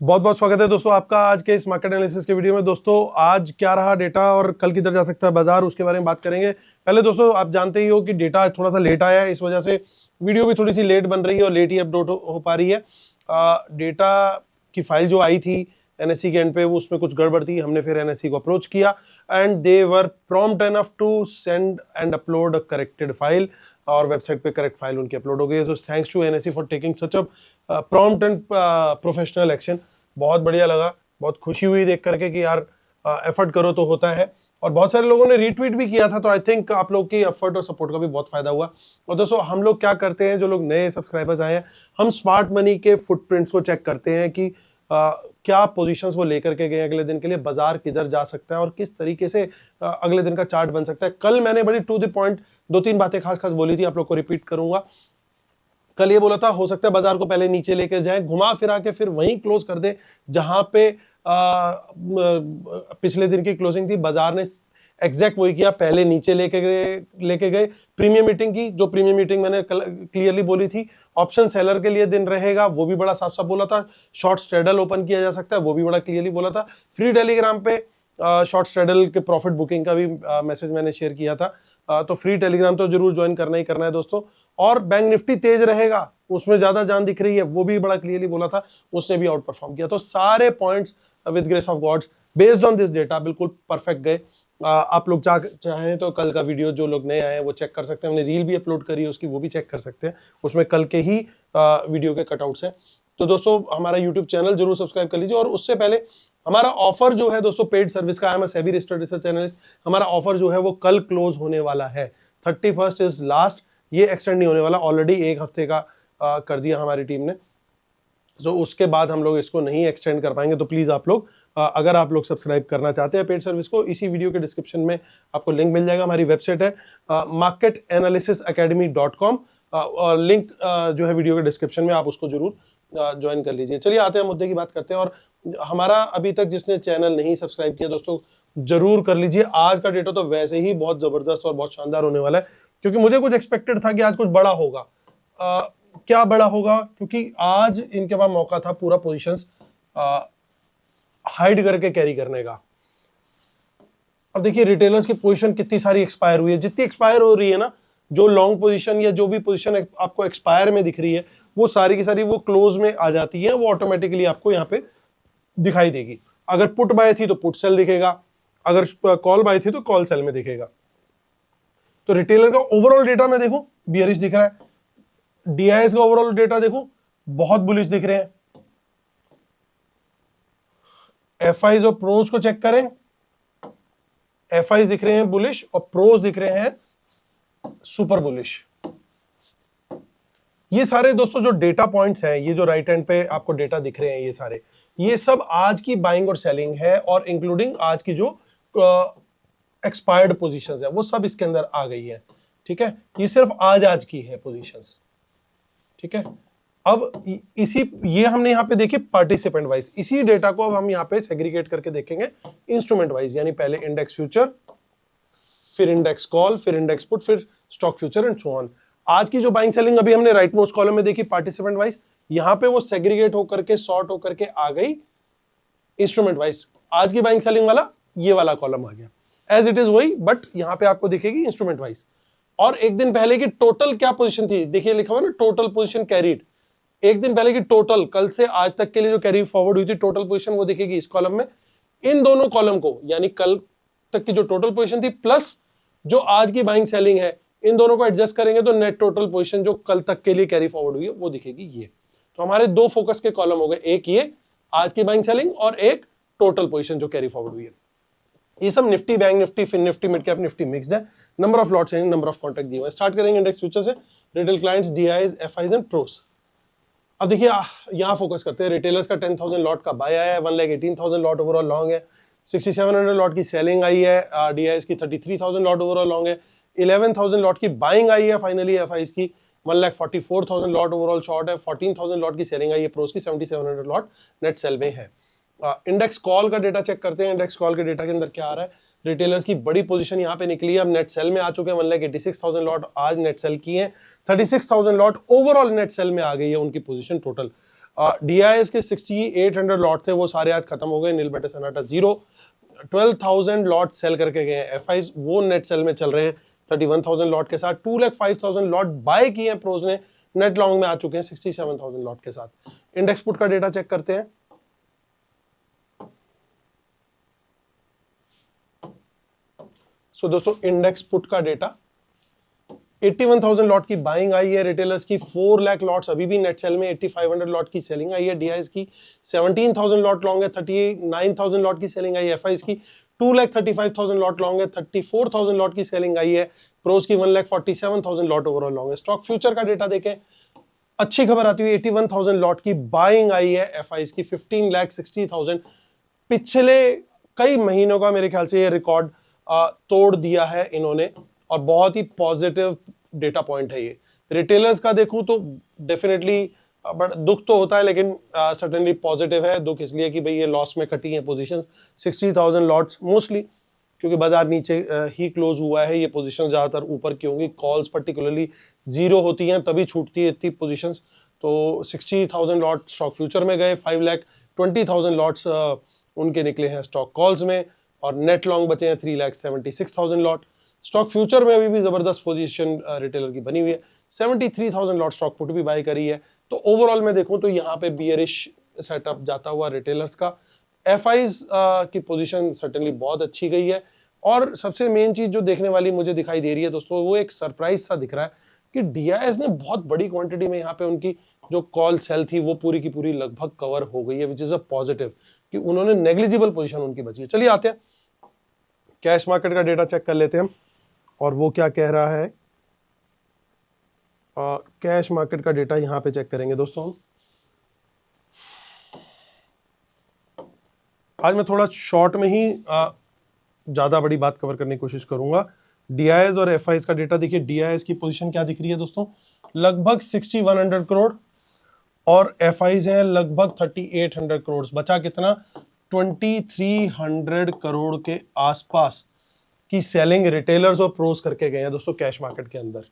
बहुत बहुत स्वागत है दोस्तों आपका आज के इस मार्केट एनालिसिस के वीडियो में। दोस्तों आज क्या रहा डेटा और कल किधर जा सकता है बाजार, उसके बारे में बात करेंगे। पहले दोस्तों आप जानते ही हो कि डेटा थोड़ा सा लेट आया है, इस वजह से वीडियो भी थोड़ी सी लेट बन रही है और लेट ही अपलोड हो पा रही है। डेटा की फाइल जो आई थी एनएससी के एंड पे, वो उसमें कुछ गड़बड़ थी। हमने फिर एनएससी को अप्रोच किया and they were prompt enough to send and upload a corrected file, और वेबसाइट पे करेक्ट फाइल उनकी अपलोड हो गई है। तो thanks to NSC for taking such a prompt and professional action. बहुत बढ़िया लगा, बहुत खुशी हुई देख करके कि यार एफर्ट करो तो होता है। और बहुत सारे लोगों ने रीट्वीट भी किया था, तो आई थिंक आप लोग की एफर्ट और सपोर्ट का भी बहुत फायदा हुआ। और दोस्तों हम लोग क्या करते हैं, जो लोग नए सब्सक्राइबर्स आए हैं, हम स्मार्ट मनी के फुटप्रिंट्स को चेक करते हैं कि क्या पोजीशंस वो लेकर के गए अगले दिन के लिए, बाजार किधर जा सकता है और किस तरीके से अगले दिन का चार्ट बन सकता है। कल मैंने बड़ी टू द पॉइंट दो तीन बातें खास खास बोली थी, आप लोग को रिपीट करूंगा। कल ये बोला था हो सकता है बाजार को पहले नीचे लेके जाए, घुमा फिरा के फिर वहीं क्लोज कर दे जहां पे पिछले दिन की क्लोजिंग थी। बाजार ने एग्जैक्ट वही किया, पहले नीचे लेके गए। प्रीमियम मीटिंग की, जो प्रीमियम मीटिंग मैंने क्लियरली बोली थी, ऑप्शन सेलर के लिए दिन रहेगा, वो भी बड़ा साफ साफ बोला था। शॉर्ट स्ट्रेडल ओपन किया जा सकता है, वो भी बड़ा क्लियरली बोला था। फ्री टेलीग्राम पे शॉर्ट स्ट्रेडल के प्रॉफिट बुकिंग का भी मैसेज मैंने शेयर किया था। तो फ्री टेलीग्राम तो जरूर ज्वाइन करना ही करना है दोस्तों। और बैंक निफ्टी तेज रहेगा, उसमें ज्यादा जान दिख रही है, वो भी बड़ा क्लियरली बोला था, उसने भी आउट परफॉर्म किया। तो सारे points with grace of gods based on this data बिल्कुल परफेक्ट गए। आप लोग चाहें तो कल का वीडियो जो लोग नए आए हैं वो चेक कर सकते हैं। हमने रील भी अपलोड करी है उसकी, वो भी चेक कर सकते हैं, उसमें कल के ही वीडियो के कटआउट्स हैं। तो दोस्तों हमारा यूट्यूब चैनल जरूर सब्सक्राइब कर लीजिए। और उससे पहले हमारा ऑफर जो है दोस्तों पेड सर्विस का, I am a SEBI registered research analyst, हमारा ऑफर जो है वो कल क्लोज होने वाला है। 31 इज लास्ट, ये एक्सटेंड नहीं होने वाला। ऑलरेडी एक हफ्ते का कर दिया हमारी टीम ने, तो उसके बाद हम लोग इसको नहीं एक्सटेंड कर पाएंगे। तो प्लीज आप लोग अगर आप लोग सब्सक्राइब करना चाहते हैं पेड सर्विस को, इसी वीडियो के डिस्क्रिप्शन में आपको लिंक मिल जाएगा। हमारी वेबसाइट है marketanalysizacademy.com, और लिंक जो है वीडियो के डिस्क्रिप्शन में, आप उसको जरूर ज्वाइन कर लीजिए। चलिए आते हैं मुद्दे की बात करते हैं। और हमारा अभी तक जिसने चैनल नहीं सब्सक्राइब किया दोस्तों जरूर कर लीजिए। आज का डेटा तो वैसे ही बहुत जबरदस्त और बहुत शानदार होने वाला है, क्योंकि मुझे कुछ एक्सपेक्टेड था कि आज कुछ बड़ा होगा। क्या बड़ा होगा, क्योंकि आज इनके पास मौका था पूरा पोजीशंस हाइड करके कैरी करने का। अब देखिए रिटेलर्स की पोजीशन कितनी सारी एक्सपायर हुई है, जितनी एक्सपायर हो रही है ना, जो लॉन्ग पोजीशन या जो भी पोजीशन आपको एक्सपायर में दिख रही है, वो सारी की सारी वो क्लोज में आ जाती है, वो ऑटोमेटिकली आपको यहाँ पे दिखाई देगी। अगर पुट बाय थी तो पुट सेल दिखेगा, अगर कॉल बाय थी तो कॉल सेल में दिखेगा। तो रिटेलर का ओवरऑल डेटा में देखो बियरिश दिख रहा है, डीआईएस का ओवरऑल डेटा देखो बहुत बुलिश दिख रहे हैं। एफआईज और प्रोज को चेक करें, एफआईज दिख रहे हैं बुलिश और प्रोज दिख रहे हैं सुपर बुलिश। ये सारे दोस्तों जो डेटा पॉइंट्स हैं, ये जो राइट हैंड पे आपको डेटा दिख रहे हैं, ये सारे, ये सब आज की बाइंग और सेलिंग है, और इंक्लूडिंग आज की जो एक्सपायर्ड पोजीशंस है वो सब इसके अंदर आ गई है। ठीक है, ये सिर्फ आज की है पोजीशंस। ठीक है, अब इसी ये हमने यहाँ पे देखी पार्टिसिपेंट वाइज, इसी डेटा को अब हम यहाँ पे सेग्रीगेट करके देखेंगे इंस्ट्रूमेंट वाइज, यानी पहले इंडेक्स फ्यूचर, फिर इंडेक्स कॉल, फिर इंडेक्स पुट, फिर stock future and so on. आज की जो बाइंग सेलिंग अभी हमने राइट मोस्ट कॉलम में देखी पार्टिसिपेंट वाइज, यहाँ पे वो सेग्रीगेट होकर के सॉर्ट होकर के आ गई इंस्ट्रूमेंट वाइज। आज की बाइंग सेलिंग वाला ये वाला कॉलम आ गया, एज इट इज वही, बट यहाँ पे आपको दिखेगी इंस्ट्रूमेंट वाइज। और एक दिन पहले की टोटल क्या पोजीशन थी, देखिए लिखा हुआ ना टोटल पोजीशन कैरीड। एक दिन पहले की टोटल, कल से आज तक के लिए जो कैरी फॉरवर्ड हुई थी टोटल पोजीशन, वो दिखेगी इस कॉलम में। इन दोनों कॉलम को, यानी कल तक की जो टोटल पोजीशन थी प्लस जो आज की बाइंग सेलिंग है, इन दोनों को एडजस्ट करेंगे तो नेट टोटल पोजीशन जो कल तक के लिए कैरी फॉरवर्ड हुई है वो दिखेगी ये। तो हमारे दो फोकस के कॉलम हो गए, एक ये आज की बाइंग सेलिंग और एक टोटल पोजीशन जो कैरी फॉरवर्ड हुई है। ये सब Nifty, bank Nifty, Fin Nifty, mid cap Nifty mixed है। नंबर ऑफ लॉट्स यानी नंबर ऑफ कॉन्ट्रैक्ट दिए हुए। स्टार्ट करेंगे इंडेक्स फ्यूचर से, retail clients, DIs, FIs and pros. अब देखिए यहाँ फोकस करते हैं। रिटेलर्स का 10,000 लॉट का बाय आया है, 1,18,000 लॉट ओवरऑल लॉन्ग है, 6,700 लॉट की सेलिंग आई है, डीआईएस की 33,000 लॉट ओवरऑल लॉन्ग है, 11,000 लॉट की बाइंग आई है फाइनली, एफआईज की 1,44,000 लॉट ओवरऑल शॉर्ट है, 14,000 लॉट की सेलिंग आई है, प्रोस की 7,700 लॉट नेट सेल में है। इंडेक्स कॉल का डेटा चेक करते हैं। इंडेक्स कॉल के डेटा के अंदर क्या आ रहा है, रिटेलर्स की बड़ी पोजीशन यहाँ पे निकली है। अब नेट सेल में आ चुके हैं 1,86,000 लॉट आज नेट सेल की है। 36,000 लॉट ओवरऑल नेट सेल में आ गई है उनकी पोजीशन टोटल। डीआईएस के 6,800 लॉट थे वो सारे आज खत्म हो गए, नील बटे सन्नाटा जीरो। 12,000 लॉट सेल करके गए हैं एफआईज, वो नेट सेल में चल रहे हैं 31,000 लॉट के साथ। 2,05,000 लॉट बाय किए हैं प्रोज ने, नेट लॉन्ग में आ चुके हैं 67,000 लॉट के साथ। इंडेक्स पुट का डेटा चेक करते हैं। सो दोस्तों इंडेक्स पुट का डेटा 81,000 लॉट की बाइंग आई है रिटेलर्स की, 4 लाख लॉट्स अभी भी नेट सेल में, 8,500 लॉट की सेलिंग आई है डीआईएस की, 17,000 लॉट लॉन्ग है, 39,000 लॉट की सेलिंग आई है एफआईएस की, 2,35,000 लॉट लॉन्ग है, 34,000 लॉट की सेलिंग आई है प्रोस की, 1,47,000 लॉट ओवरऑल लॉन्ग है। स्टॉक फ्यूचर का डेटा देखें, अच्छी खबर आती हुई 81,000 लॉट की बाइंग आई है एफआईएस की, 15,60,000। पिछले कई महीनों का मेरे ख्याल से ये रिकॉर्ड तोड़ दिया है इन्होंने, और बहुत ही पॉजिटिव डेटा पॉइंट है ये। रिटेलर्स का देखूं तो डेफिनेटली बट दुख तो होता है, लेकिन सर्टेनली पॉजिटिव है। दुख इसलिए कि भाई ये लॉस में कटी हैं पोजीशंस, 60,000 लॉट्स मोस्टली, क्योंकि बाजार नीचे ही क्लोज हुआ है। ये पोजीशन ज्यादातर ऊपर की होंगी, कॉल्स पर्टिकुलरली जीरो होती हैं तभी छूटती है इतनी पोजीशंस। तो 60,000 लॉट स्टॉक फ्यूचर में गए, 5,20,000 लॉट्स उनके निकले हैं स्टॉक कॉल्स में, और नेट लॉन्ग बचे हैं 3,76,000 लॉट। स्टॉक फ्यूचर में अभी भी जबरदस्त पोजीशन रिटेलर की बनी हुई है, 73,000 लॉट स्टॉक पुट भी बाय करी है। तो ओवरऑल मैं देखूं तो यहाँ पे बियरिश सेटअप जाता हुआ रिटेलर्स का। एफआईज की पोजीशन सर्टेनली बहुत अच्छी गई है, और सबसे मेन चीज जो देखने वाली मुझे दिखाई दे रही है दोस्तों, वो एक सरप्राइज सा दिख रहा है कि डीआईएस ने बहुत बड़ी क्वांटिटी में यहाँ पे उनकी जो कॉल सेल थी वो पूरी की पूरी लगभग कवर हो गई है, विच इज अ पॉजिटिव, कि उन्होंने नेग्लिजिबल पोजीशन उनकी बची है। चलिए आते हैं कैश मार्केट का डेटा चेक कर लेते हैं हम, और वो क्या कह रहा है। कैश मार्केट का डेटा यहां पे चेक करेंगे दोस्तों हम। आज मैं थोड़ा शॉर्ट में ही ज्यादा बड़ी बात कवर करने की कोशिश करूंगा। डीआईएस और एफआईएस का डेटा देखिए। डीआईएस की पोजीशन क्या दिख रही है दोस्तों, लगभग 6100 करोड़, और एफआईएस है लगभग 3800 करोड़। बचा कितना, 2300 करोड़ के आसपास की सेलिंग रिटेलर्स और प्रोस करके गए हैं दोस्तों कैश मार्केट के अंदर।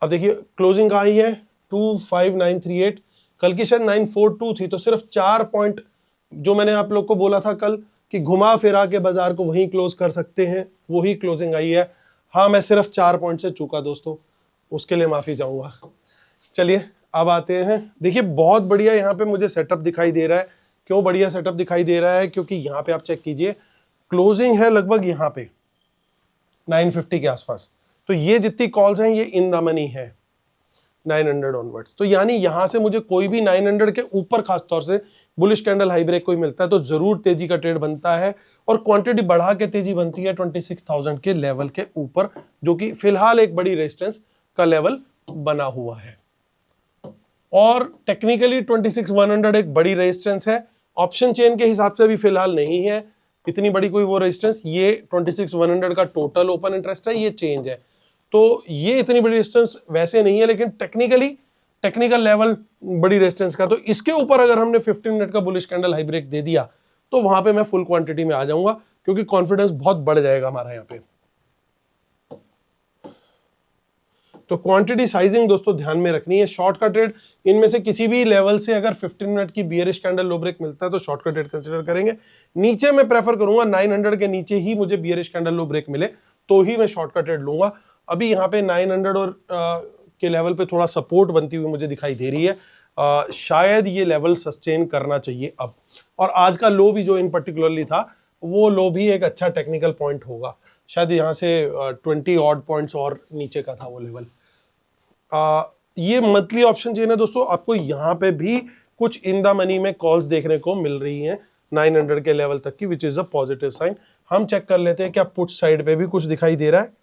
अब देखिए क्लोजिंग कहाँ आई है, 25938, कल की शायद 942 थी। तो सिर्फ 4 पॉइंट, जो मैंने आप लोग को बोला था कल कि घुमा फिरा के बाजार को वहीं क्लोज कर सकते हैं, वही क्लोजिंग आई है। हाँ, मैं सिर्फ 4 पॉइंट से चूका दोस्तों, उसके लिए माफी चाहूंगा। चलिए अब आते हैं। देखिए बहुत बढ़िया यहाँ पे मुझे सेटअप दिखाई दे रहा है। क्यों बढ़िया सेटअप दिखाई दे रहा है, क्योंकि यहाँ पे आप चेक कीजिए, क्लोजिंग है लगभग यहाँ पे 950 के आसपास। तो ये जितनी कॉल्स हैं ये इन द मनी है 900 ऑनवर्ड्स। तो यानी यहां से मुझे कोई भी 900 के ऊपर खासतौर से बुलिश कैंडल हाई ब्रेक कोई मिलता है तो जरूर तेजी का ट्रेड बनता है, और क्वांटिटी बढ़ा के तेजी बनती है 26,000 के लेवल के ऊपर, जो कि फिलहाल एक बड़ी रेजिस्टेंस का लेवल बना हुआ है। और टेक्निकली 26,100 एक बड़ी रेजिस्टेंस है, ऑप्शन चेन के हिसाब से भी फिलहाल नहीं है इतनी बड़ी कोई वो रेजिस्टेंस। ये 26,100 का टोटल ओपन इंटरेस्ट है, ये चेंज है, तो ये इतनी बड़ी रेजिस्टेंस वैसे नहीं है, लेकिन टेक्निकल लेवल बड़ी रेजिस्टेंस का। तो इसके ऊपर अगर हमने 15 मिनट का बुलिश कैंडल हाई ब्रेक दे दिया तो वहां पे मैं फुल क्वांटिटी में आ जाऊंगा, क्योंकि कॉन्फिडेंस बहुत बढ़ जाएगा हमारा यहाँ पे। तो क्वांटिटी साइजिंग दोस्तों ध्यान में रखनी है। शॉर्ट का ट्रेड इनमें से किसी भी लेवल से अगर 15 मिनट की बियरिश कैंडल लो ब्रेक मिलता है तो शॉर्ट का ट्रेड कंसीडर करेंगे। नीचे मैं प्रेफर करूंगा 900 के नीचे ही मुझे बियरिश कैंडल लो ब्रेक मिले तो ही मैं शॉर्ट का ट्रेड लूंगा। अभी यहाँ पे 900 और के लेवल पे थोड़ा सपोर्ट बनती हुई मुझे दिखाई दे रही है, शायद ये लेवल सस्टेन करना चाहिए अब। और आज का लो भी जो इन पर्टिकुलरली था, वो लो भी एक अच्छा टेक्निकल पॉइंट होगा, शायद यहाँ से 20 ऑड पॉइंट्स और नीचे का था वो लेवल। ये मंथली ऑप्शन चेन है दोस्तों, आपको यहाँ पे भी कुछ इन द मनी में कॉल्स देखने को मिल रही हैं 900 के लेवल तक की, which is a positive sign. हम चेक कर लेते हैं क्या पुट साइड पे भी कुछ दिखाई दे रहा है।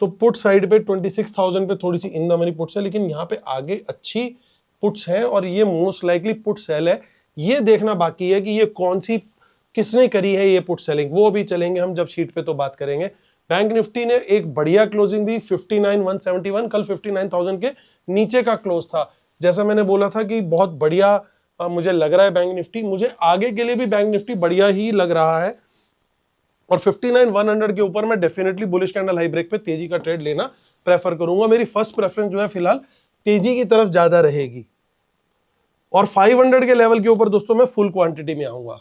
तो पुट साइड पे 26,000 पे थोड़ी सी इन द मनी पुट्स है, लेकिन यहाँ पे आगे अच्छी पुट्स हैं और ये मोस्ट लाइकली पुट सेल है। ये देखना बाकी है कि ये कौन सी, किसने करी है ये पुट सेलिंग, वो भी चलेंगे हम जब शीट पे तो बात करेंगे। बैंक निफ्टी ने एक बढ़िया क्लोजिंग दी 59,171, कल 59,000 के नीचे का क्लोज था। जैसा मैंने बोला था कि बहुत बढ़िया मुझे लग रहा है बैंक निफ्टी, मुझे आगे के लिए भी बैंक निफ्टी बढ़िया ही लग रहा है। और 59,100 के ऊपर मैं definitely bullish candle high break पे तेजी का ट्रेड लेना प्रेफर करूंगा। मेरी फर्स्ट प्रेफरेंस जो है फिलहाल तेजी की तरफ ज्यादा रहेगी। और 500 के लेवल के ऊपर दोस्तों मैं फुल क्वांटिटी में आऊंगा।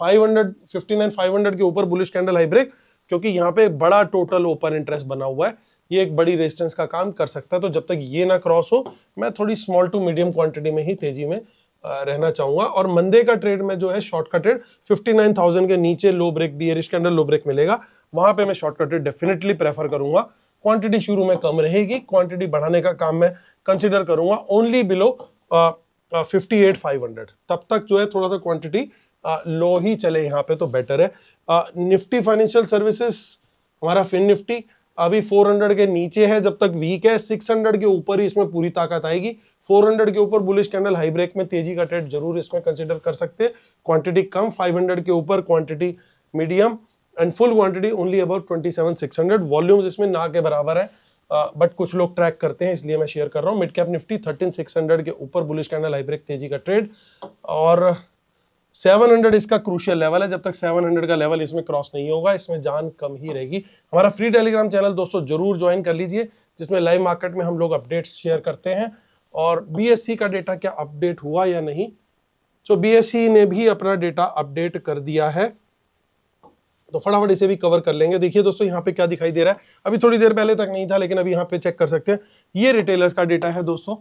59,500 के ऊपर बुलिश कैंडल हाई ब्रेक, क्योंकि यहाँ पे बड़ा टोटल ओपन इंटरेस्ट बना हुआ है, ये एक बड़ी रेजिस्टेंस का काम कर सकता है। तो जब तक ये ना क्रॉस हो, मैं थोड़ी स्मॉल टू मीडियम क्वांटिटी में ही तेजी में रहना चाहूंगा। और मंदे का ट्रेड में जो है शॉर्ट का ट्रेड 59,000 के नीचे लो ब्रेक, बियरिश कैंडल लो ब्रेक मिलेगा, वहां पे मैं शॉर्ट का ट्रेड डेफिनेटली प्रेफर करूंगा। क्वांटिटी शुरू में कम रहेगी, क्वांटिटी बढ़ाने का काम मैं कंसिडर करूंगा ओनली बिलो 58,500। तब तक जो है थोड़ा सा क्वांटिटी लो ही चले यहाँ पे तो बेटर है। निफ्टी फाइनेंशियल सर्विसेज, हमारा फिन निफ्टी अभी 400 के नीचे है, जब तक वीक है। 600 के ऊपर ही इसमें पूरी ताकत आएगी। 400 के ऊपर बुलिश कैंडल हाई ब्रेक में तेजी का ट्रेड जरूर इसमें कंसीडर कर सकते हैं। क्वांटिटी कम, 500 के ऊपर quantity medium and full quantity only about 27,600। Volumes इसमें ना के बराबर है, बट कुछ लोग ट्रैक करते हैं इसलिए मैं शेयर कर रहा हूँ। मिड कैप निफ्टी 13,600 के ऊपर बुलिश कैंडल हाई ब्रेक तेजी का ट्रेड, और 700 इसका क्रूशियल लेवल है। जब तक 700 का लेवल इसमें क्रॉस नहीं होगा, इसमें जान कम ही रहेगी। हमारा फ्री टेलीग्राम चैनल दोस्तों जरूर ज्वाइन कर लीजिए, जिसमें लाइव मार्केट में हम लोग अपडेट्स शेयर करते हैं। और बीएससी का डेटा क्या अपडेट हुआ या नहीं, तो बीएससी ने भी अपना डेटा अपडेट कर दिया है, तो फटाफट इसे भी कवर कर लेंगे। देखिए दोस्तों यहाँ पे क्या दिखाई दे रहा है, अभी थोड़ी देर पहले तक नहीं था लेकिन अभी यहाँ पे चेक कर सकते हैं। ये रिटेलर्स का डेटा है दोस्तों,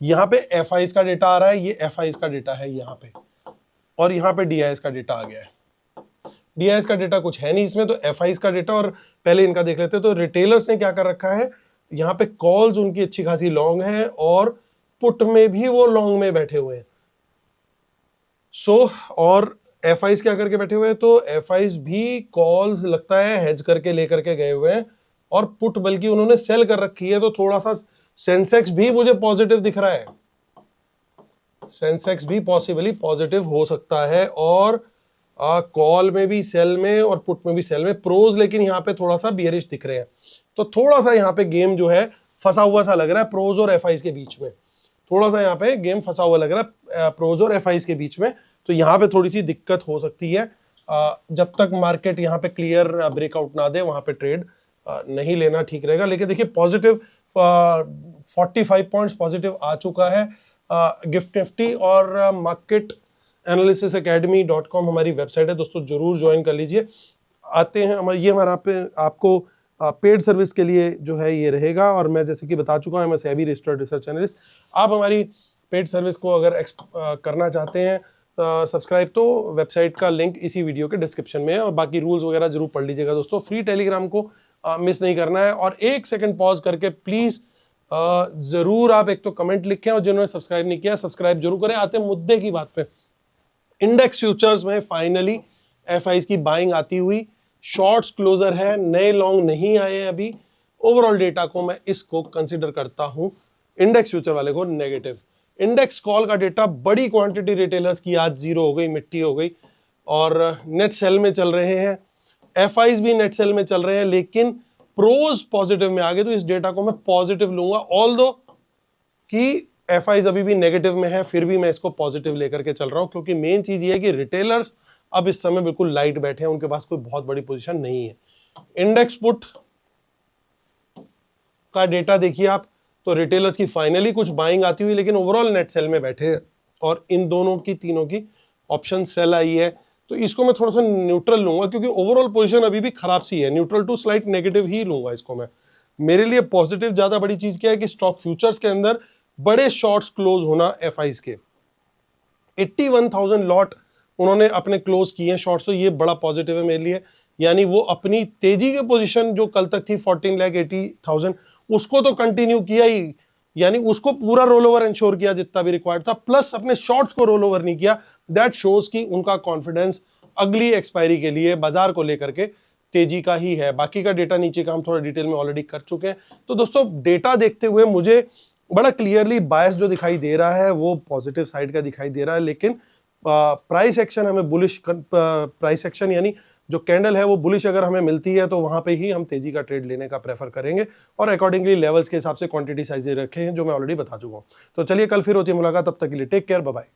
यहाँ पे एफआईज का डेटा आ रहा है, ये एफआईज का डेटा है यहाँ पे, और यहाँ पे डीआईएस का डेटा आ गया है। डीआईएस का डेटा कुछ है नहीं इसमें, तो एफआईज का डेटा और पहले इनका देख लेते हैं। तो रिटेलर्स ने क्या कर रखा है, यहाँ पे कॉल्स उनकी अच्छी खासी लॉन्ग है, और पुट में भी वो लॉन्ग में बैठे हुए हैं। और एफआईज क्या करके बैठे हुए हैं, तो एफआईज भी कॉल्स लगता है हेज करके लेकर के गए हुए हैं, और पुट बल्कि उन्होंने सेल कर रखी है। तो थोड़ा सा सेंसेक्स भी मुझे पॉजिटिव दिख रहा है, सेंसेक्स भी पॉसिबली पॉजिटिव हो सकता है, और कॉल में भी सेल में और पुट में भी सेल में प्रोज, लेकिन यहाँ पे थोड़ा सा बियरिश दिख रहे हैं। तो थोड़ा सा यहाँ पे गेम जो है फंसा हुआ सा लग रहा है प्रोज और एफआईज के बीच में, थोड़ा सा यहाँ पे गेम फंसा हुआ लग रहा है प्रोज और एफआईज के बीच में। तो यहाँ पे थोड़ी सी दिक्कत हो सकती है। जब तक मार्केट यहाँ पे क्लियर ब्रेकआउट ना दे, वहां पे ट्रेड नहीं लेना ठीक रहेगा। लेकिन देखिए पॉजिटिव 45 पॉइंट्स पॉजिटिव आ चुका है गिफ्ट निफ्टी, और मार्केट एनालिसिस academy.com हमारी वेबसाइट है दोस्तों, जरूर ज्वाइन कर लीजिए। आते हैं ये हमारा आपको पेड सर्विस के लिए जो है ये रहेगा, और मैं जैसे कि बता चुका हूँ मैं सेबी रजिस्टर्ड रिसर्च एनालिस्ट। आप हमारी पेड सर्विस को अगर करना चाहते हैं सब्सक्राइब, तो वेबसाइट का लिंक इसी वीडियो के डिस्क्रिप्शन में है, और बाकी रूल्स वगैरह जरूर पढ़ लीजिएगा दोस्तों। फ्री टेलीग्राम को मिस नहीं करना है। और एक सेकंड पॉज करके प्लीज जरूर आप एक तो कमेंट लिखें, और जिन्होंने सब्सक्राइब नहीं किया सब्सक्राइब जरूर करें। आते हैं मुद्दे की बात पे। इंडेक्स फ्यूचर्स में फाइनली एफआईज की बाइंग आती हुई, शॉर्ट्स क्लोजर है, नए लॉन्ग नहीं आए अभी। ओवरऑल डेटा को मैं इसको कंसीडर करता हूं, इंडेक्स फ्यूचर वाले को नेगेटिव। इंडेक्स कॉल का डेटा बड़ी क्वांटिटी रिटेलर्स की आज जीरो हो गई, मिट्टी हो गई, और नेट सेल में चल रहे हैं। एफआईज भी नेट सेल में चल रहे हैं, लेकिन प्रोज पॉजिटिव में आ गए, तो इस डेटा को मैं पॉजिटिव लूंगा। ऑल्दो कि एफआईज अभी भी नेगेटिव में है, फिर भी मैं इसको पॉजिटिव लेकर के चल रहा हूं, क्योंकि मेन चीज ये है कि रिटेलर्स अब इस समय बिल्कुल लाइट बैठे हैं, उनके पास कोई बहुत बड़ी पोजीशन नहीं है। इंडेक्स पुट का डेटा देखिए आप, तो रिटेलर्स की फाइनली कुछ बाइंग आती हुई, लेकिन ओवरऑल नेट सेल में बैठे, और इन दोनों की तीनों की ऑप्शन सेल आई है। तो इसको मैं थोड़ा सा न्यूट्रल लूंगा, क्योंकि ओवरऑल पोजीशन अभी भी खराब सी है। न्यूट्रल टू स्लाइट नेगेटिव ही लूंगा इसको मैं। मेरे लिए पॉजिटिव ज्यादा बड़ी चीज क्या है कि स्टॉक फ्यूचर्स के अंदर बड़े शॉर्ट्स क्लोज होना एफआईज के 81,000 लॉट उन्होंने अपने क्लोज किए हैं शॉर्ट्स, तो ये बड़ा पॉजिटिव है मेरे लिए। यानी वो अपनी तेजी की पोजीशन जो कल तक थी 14,80,000 उसको तो कंटिन्यू किया ही, यानी उसको पूरा रोल ओवर इंश्योर किया जितना भी रिक्वायर्ड था, प्लस अपने शॉर्ट्स को रोल ओवर नहीं किया। दैट शोज कि उनका कॉन्फिडेंस अगली एक्सपायरी के लिए बाजार को लेकर के तेजी का ही है। बाकी का डेटा नीचे का हम थोड़ा डिटेल में ऑलरेडी कर चुके हैं। तो दोस्तों डेटा देखते हुए मुझे बड़ा क्लियरली बायस जो दिखाई दे रहा है वो पॉजिटिव साइड का दिखाई दे रहा है, लेकिन प्राइस एक्शन हमें बुलिश, प्राइस एक्शन यानी जो कैंडल है वो बुलिश अगर हमें मिलती है तो वहां पे ही हम तेजी का ट्रेड लेने का प्रेफर करेंगे, और अकॉर्डिंगली लेवल्स के हिसाब से क्वांटिटी साइज रखे हैं जो मैं ऑलरेडी बता चुका हूं। तो चलिए कल फिर होती है मुलाकात, तब तक के लिए टेक केयर, बाय बाय।